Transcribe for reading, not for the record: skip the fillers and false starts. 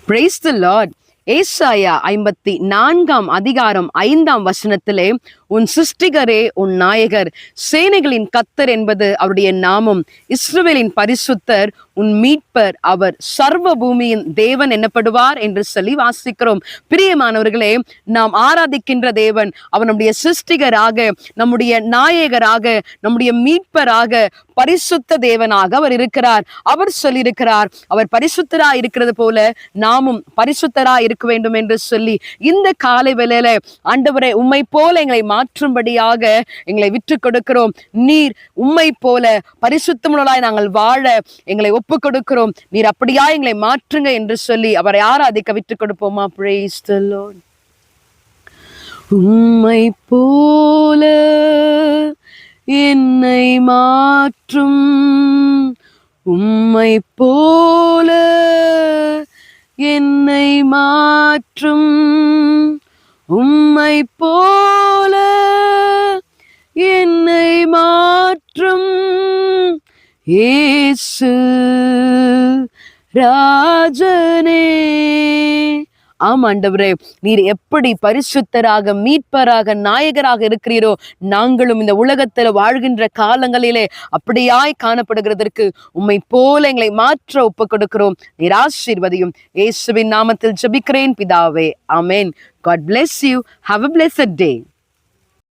Praise the Lord. ஏசாயா 54 5 உன் சிருஷ்டிகரே உன் நாயகர், சேனைகளின் கர்த்தர் என்பது அவருடைய நாமம், இஸ்ரவேலின் பரிசுத்தர் உன் மீட்பர், அவர் சர்வ பூமியின் தேவன் என்னப்படுவார் என்று சொல்லி வாசிக்கிறோம். பிரியமானவர்களே, நாம் ஆராதிக்கின்ற தேவன் அவர் நம்முடைய சிருஷ்டிகராக, நம்முடைய நாயகராக, நம்முடைய மீட்பராக, பரிசுத்த தேவனாக அவர் இருக்கிறார். அவர் சொல்லியிருக்கிறார், அவர் பரிசுத்தராய் இருக்கிறது போல நாமும் பரிசுத்தராய் இருக்க வேண்டும் என்று சொல்லி இந்த காலை வேளையில ஆண்டவரே உம்மை போல எங்களை மாற்றும்படியாக எங்களை விட்டு கொடுக்கிறோம். நீர் உம்மை போல பரிசுத்தமுள்ளவர்களாய் நாங்கள் வாழ எங்களை ஒப்பு கொடுக்கிறோம். நீர் அப்படியா எங்களை மாற்றுங்க என்று சொல்லி அவரை ஆராதிக்க விட்டு கொடுப்போமா? Praise the Lord. உம்மை போல என்னை மாற்றும், உம்மை போல என்னை மாற்றும், உம்மை போல என்னை மாற்றும் இயேசு ராஜனே. ஆமாண்டவரே, நீர் எப்படி பரிசுத்தராக, மீட்பராக, நாயகராக இருக்கிறீரோ, நாங்களும் இந்த உலகத்துல வாழ்கின்ற காலங்களிலே அப்படியாய் காணப்படுகிறதற்கு உம்மை போல எங்களை மாற்ற ஒப்பு கொடுக்கிறோம். நீர் ஆசீர்வதியும். இயேசுவின் நாமத்தில் ஜெபிக்கிறேன் பிதாவே, ஆமென். God bless you. Have a blessed day.